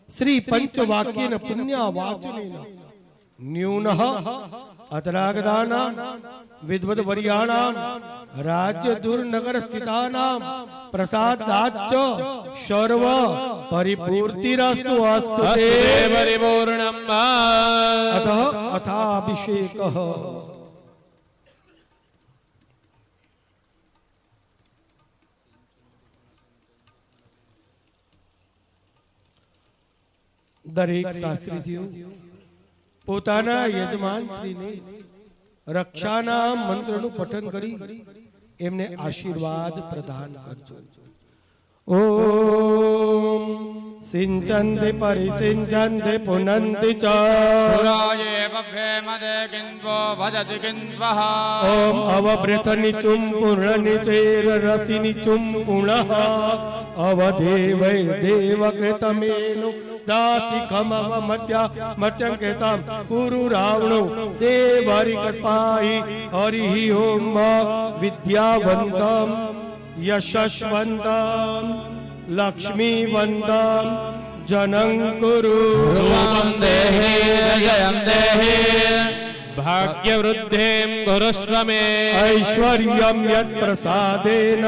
શ્રી પંચવાક્યેન પુણ્યા વાચનેન ન્યૂનઃ અતરાગદાનાં વિદ્વદ વર્યાણાં રાજ્ય દુર્નગર સ્થિતાનાં પ્રસાદાચ્ચ સર્વ પરિપૂર્તિરસ્તુ અસ્તુતે પરિપૂર્ણમ. અતઃ અથાભિષેકઃ. દરેક શાસ્ત્રીજીઓ પોતાના યજમાન શ્રીને રક્ષાના મંત્રનું પઠન કરી એમને આશીર્વાદ પ્રદાન કરજો. ઓમ સિંચંતિ પરિસિંચંતિ પુનંતિ ચ સુરાયે બભ્રે મદે કિન્વો ભજતિ કિન્વઃ ઓમ અવભૃતનિ ચુમ પૂર્ણનિચેર રસિનિ ચુમ પુનઃ અવદેવૈર્દેવકૃતમેનો દાસિકમવમત્યા મત્યંકેતામ પુરુ રાવણો દેવરિકપાહિ હરિ ઓમ વિદ્યાવંતમ યશસ્વંતમ લક્ષ્મીવંતમ જનં કુરુ રૂપં દેહે જયં દેહે ભાગ્યવૃદ્ધિમ ગુરુસ્વ મે ऐश्वर्यं यत् प्रसादेन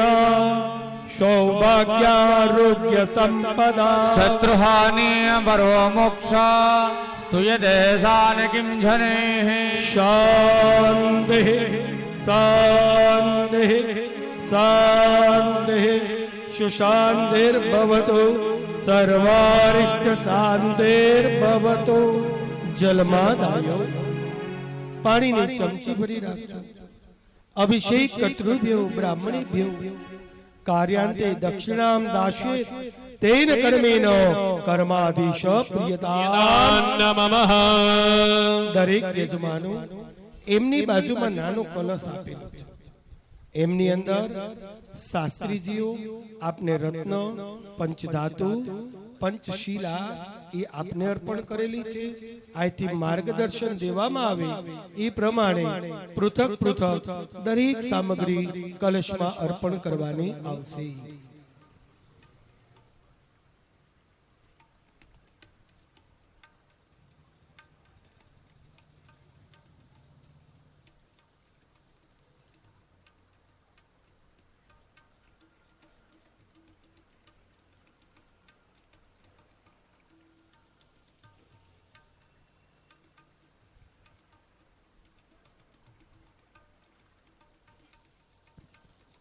सौभाग्यारोग्य संपदा शत्रुहानि परो मोक्ष स्तूयते सान किं जनेः शान्तिः शान्तिः शान्तिः सुशान्तिर्भवतु सर्वारिष्ट शान्तिर्भवतु जलमादायो પાણીની ચમચી ભરી રાખજો અભિષેક કર્તૃભ્યો બ્રાહ્મણેભ્યો કાર્યાંતે દક્ષિણામ દાસ્યે તેન કર્મેન કર્માધીશ પ્રિયતા નમઃ. દરેક યજમાનો એમની બાજુમાં નાનો કલશ આપેલો છે. એમની અંદર શાસ્ત્રીજીઓ આપને રત્ન પંચધાતુ પંચશીલા એ આપને અર્પણ કરેલી છે. આથી માર્ગદર્શન દેવામાં આવે એ પ્રમાણે પૃથક પૃથક દરેક સામગ્રી કલશમાં અર્પણ કરવાની આવશે.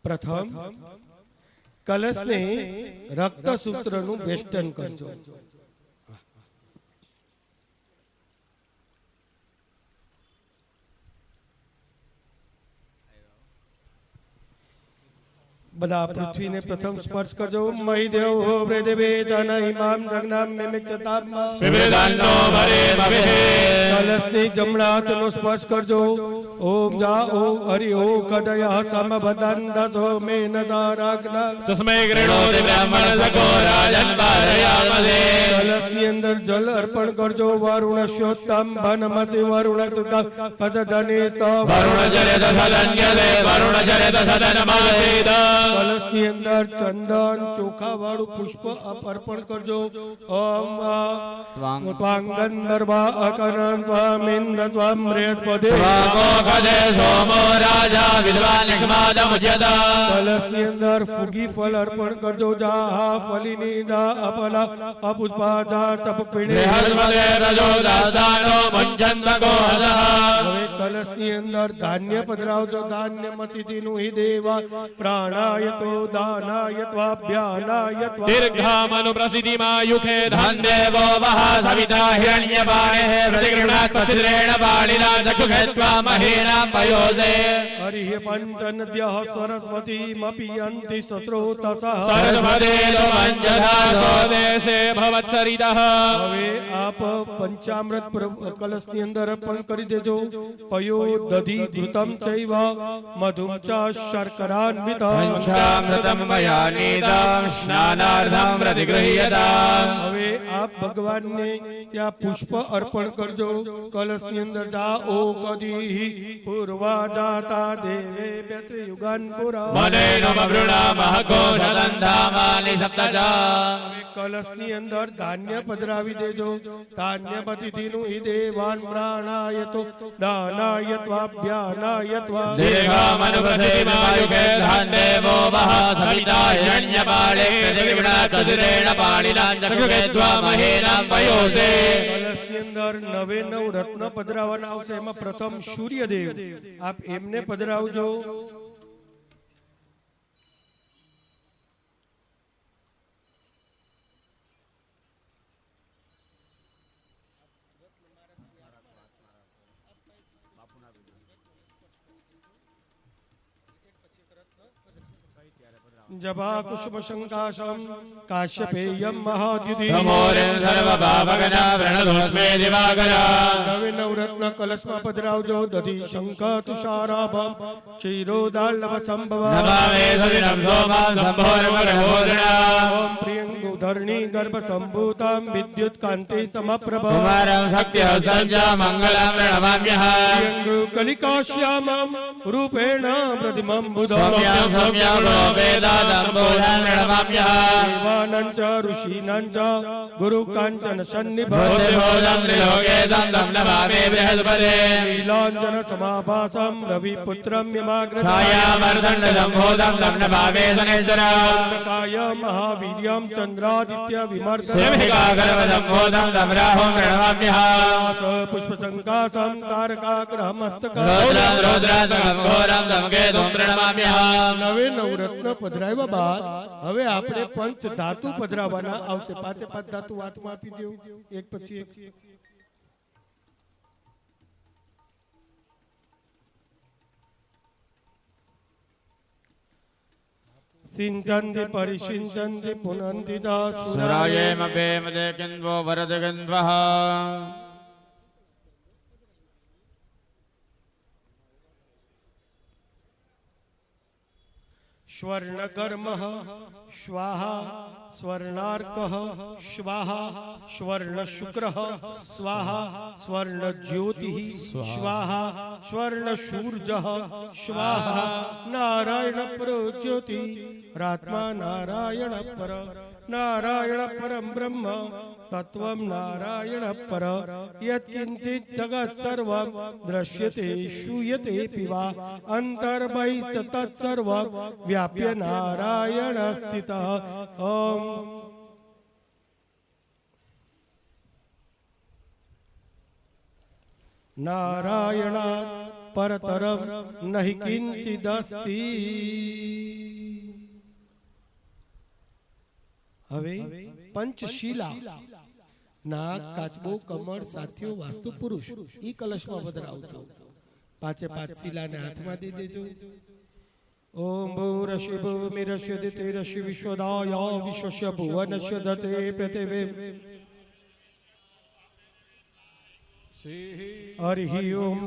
પ્રથમ કલશને રક્ત સૂત્રનું વેષ્ટન કરજો. બધા પૃથ્વીને પ્રથમ સ્પર્શ કરજો. મહિદેવ હો વૃદેવે જન ઇમામ જગનામ નિમિત્તતામ વિવૃદાન્નો ભરે ભવે કલશની જમણા હાથનો સ્પર્શ કરજો. ઓમ જા ઓ હરિ ઓ કદય સમબદન દસો મેન તારાગ્ના તસ્મૈ ગૃણોતિ બ્રાહ્મણ સકો રાજન પારયામદે. કલશની અંદર જલ અર્પણ કરજો. વરુણસ્યોત્તમ ભનમસી વરુણસુત પદધનિત વરુણ ચરિત સદન્યદે વરુણ ચરિત સદનમાસીદ. કલશની અંદર ચંદન ચોખા વાળું પુષ્પ અર્પણ કરજો. ઓમ ત્વાં ગંધર્વા અકરણ ત્વામિન્દ્ર ત્વામ રેતપદે. વામોખદે સોમો રાજા વિદ્વાન નિષ્માદમુચ્યતા. કલશની અંદર ફુગી ફળ અર્પણ કરજો. જાહા ફલિની દા અપલા અપુષ્પાદા તપપિણે. બૃહસ્પતે રજો દાદાનો મુંજંતકો હસઃ. હવે કલશની અંદર ધાન્ય પધરાવજો. ધાન્ય મચિતિનું હિ દેવા પ્રાણાય તો દાનાય ત્વાભ્યાનાય ત્વા. દીર્ઘામનુ પ્રસિદ્ધિમાયુખે ધન્દેવો વહ સવિતા હિરણ્યપાણેઃ પ્રતિગૃણાત્ પછિદ્રેણ પાણિના ચક્ષુષે ત્વા મહેના પયોસે. હરિ પંચનદ્યઃ સરસ્વતીમપી યન્તિ સસ્રોતસઃ. સરસ્વતે મંજધા દેશે ભવત્સરિતઃ. હવે આપ પંચામૃત કલશની અંદર અર્પણ કરી દેજો. પયો દધી ઘૃતમ ચૈવ મધુમ ચ શર્કરાન્વિત. પંચામૃતમ મયા નીતમ સ્નાનાર્થમ પ્રતિગૃહ્યતામ. હવે આપ ભગવાનને ત્યાં પુષ્પ અર્પણ કરજો. કલશની અંદર જાઓ કદી પૂર્વા દાતા દેવે બેત્રયુગાન પુરા. મનેનો બભૃણામહકો શતંધામાનિ સપ્ત ચ. હવે કલશની અંદર ધાન્ય પધરાવી દેજો. ધાન્ય પતિથિનું હિ દેવાન પ્રાણાય તો દાનાય ત્વાભ્યાનાય ત્વા. દીર્ઘામનુ પ્રસિદ્ધિમાયુખે ધન્દેવો વહ સવિતા હિરણ્યપાણેઃ પ્રતિગૃણાત્ પછિદ્રેણ પાણિના ચક્ષુષે ત્વા મહેના પયોસે. કલશની અંદર નવે નવ રત્ન પધરાવવાના આવશે. એમાં પ્રથમ સૂર્યદેવ આપ એમને પધરાવજો. जपा कुसुम शंकाशम काश्यपेयम महाद्युति समोरिं सर्वभावगना प्रणतोऽस्मे दिवाकरा नवे नवरत्न कलशमा पधरावजो दधि शंख तुषाराभ क्षीरोदाल्लभ संभव नमामि सदिनं सोमां सम्भोर्मगणोदृणा ओम प्रियंगो धरणी गर्भ संभूतां विद्युत कांति समप्रभ कुमारं शक्त्यसञ्जा मङ्गलं प्रणमाम्यहम् प्रियंगो कलिकाश्यामं रूपेण प्रतिमं बुध सौम्यं सौम्यं वेदादं बोधं प्रणमाम्यहम् देवानां च ऋषीणां च गुरु काञ्चन सन्निभ बुद्धिबोधं त्रिलोके तं नमामि बृहस्पते नीलाञ्जन समाभासं रविपुत्रं यमाग्रज छायावर्धण्डसम्भोधं तं नमामि शनैश्वरम् काय महावीर्यं चन्द्रादित्य विमर्द सिंहिकागर्भसम्भोधं तं राहुं प्रणमाम्यहम् पुष्पशङ्कासं तारकाग्रहमस्तक रुद्रं रुद्रात्मकं घोरं तं केतुं प्रणमाम्यहम् નવે નવરત્ન પધરાવ્યા બાદ હવે આપણે પંચ ધાતુ પધરાવવાના આવશે. પાંચે પાંચ ધાતુ વાતમાં આપી દેવું એક પછી એક. સિંચંતિ પરિસિંચંતિ પુનંતિ દાસુરાય सुरायेम बेमदे किन्वो वरदगन्वः स्वर्णकर्मः स्वाहा स्वर्णार्कः स्वाहा स्वर्णशुक्रः स्वाहा स्वर्णज्योतिः स्वाहा स्वर्णशूर्जः स्वाहा नारायणपरो ज्योति रात्मा नारायण परं ब्रह्म तत्वं नारायण पर यत्किंचित् जगत् सर्वं दृश्यते श्रूयते पिवा अंतर्बहिश्च तत्सर्वं व्याप्य नारायण स्थितः. ओम नारायणात् परतरं नहि किंचिदस्ति. હવે પંચશીલા નાગ કાચબો કમળ સાથીઓ વાસ્તુ પુરુષ ઈ કલશમાં પધરાવજો. પાંચે પાંચ શીલાને હાથમાં દઈ દેજો. ઓમ ભૂરશિ ભૂમિરશ્ય દિતિરશ્ય વિશ્વદાય વિશ્વસ્ય ભુવનસ્ય દતે પૃથિવે હરિ ઓમ.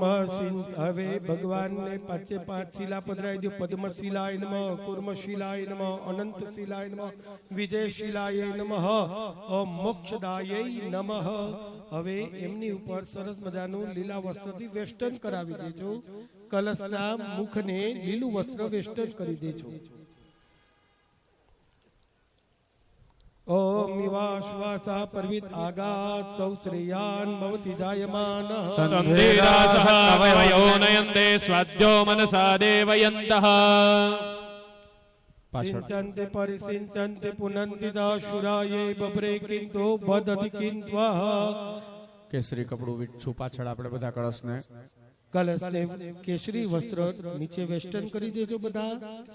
હવે ભગવાનને પાંચે પાંચ શિલા પધરાવી દો. પદ્મશિલાય નમઃ, કુર્મશિલાય નમઃ, અનંતશિલાય નમઃ, વિજયશિલાય નમઃ, ઓમ મોક્ષદાય નમઃ. હવે એમની ઉપર સરસ મજાનું લીલા વસ્ત્રથી વેસ્ટર્ન કરાવી દેજો. કલશના મુખને લીલું વસ્ત્ર વેસ્ટર્ન કરી દેજો. ओम विवाश्वासा परवित आगात सौ श्रेयान भवति जायमानः तन्देदासः कवयो नयन्ते स्वाद्यो मनसा देवयन्तः सिंचन्ते परिसिंचन्ते पुनन्ति दाशुराये बब्रे किंतो बदति किंत्वः. केसरी कपड़ू वीठू पाछळ આપણે બધા કળશને કલશને કેસરી વસ્ત્ર નીચે વેસ્ટર્ન કરી દેજો. બધા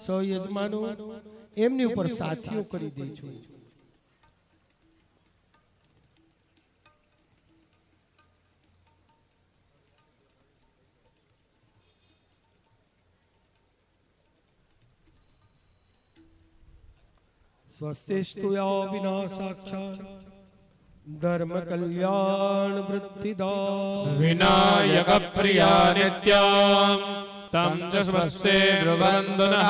સો યજમાનો એમની ઉપર સાથીઓ કરી દેજો. स्वस्तिस्तु या विनाशाक्षात् धर्म कल्याण वृत्तिदा विनायक प्रिया नित्यं तं च स्वस्ते ब्रुवन्तु नः.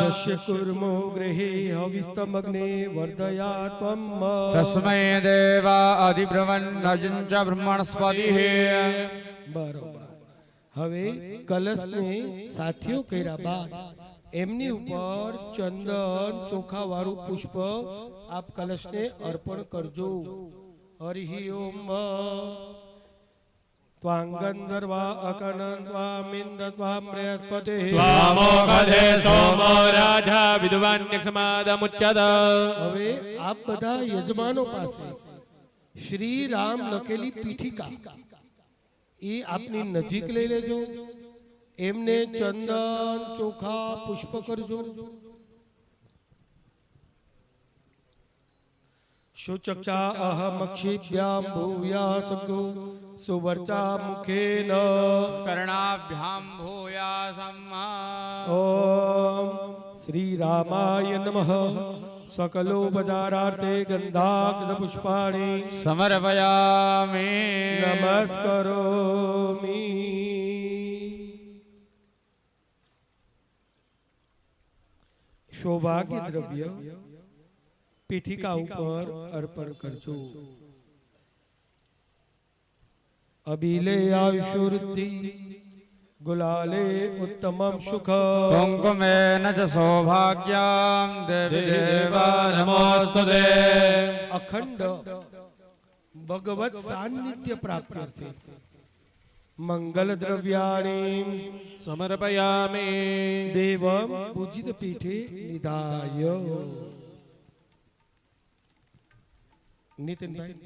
दश्य कुर्मो गृहे हविस्तमग्ने वर्धया त्वं तस्मै देवा अधिब्रवन्नजं च ब्रह्मणस्पतिः. बरोबर. હવે કલશને સાથીઓ કર્યા બાદ એમની ઉપર ચંદન ચોખા વાળું પુષ્પ આપ કલશને અર્પણ કરજો. હરિ ઓમ. ત્વાંગંધર્વા અકનંત્વા મિંદત્વા બૃહસ્પતે त्वामोघधे सोमो राजा विद्वान्यक्षमादमुच्यत. હવે આપ બધા યજમાનો પાસે શ્રી રામ લખેલી પીઠિકા એ આપની નજીક લઈ લેજો. એમને ચંદન ચોખા પુષ્પ કરજો. શુચક્ષા અહમ ક્ષિભ્યામ ભૂયાસગો સુવર્ચા મુખેન कर्णाभ्यां भूयासम्. ઓમ શ્રી રામાય નમઃ સકલો બજારાર્થે ગંધાગ્ધ પુષ્પાણિ સમર્પયામિ નમસ્કરોમિ. સૌભાગ્ય દ્રવ્ય પીઠિકા ઉપર અર્પણ કરજો. અબીલે આયુષવૃદ્ધિ ગુલાલે ઉત્તમમ સુખ કુંકુમેન ચ સૌભાગ્યં દેવી દેવા નમોસ્તુતે. અખંડ ભગવત સાનિધ્ય પ્રાપ્ત્યર્થે મંગલ દ્રવ્યાણિ સમર્પયામિ દેવમ પૂજિત પીઠે નિધાય. નીતિનભાઈ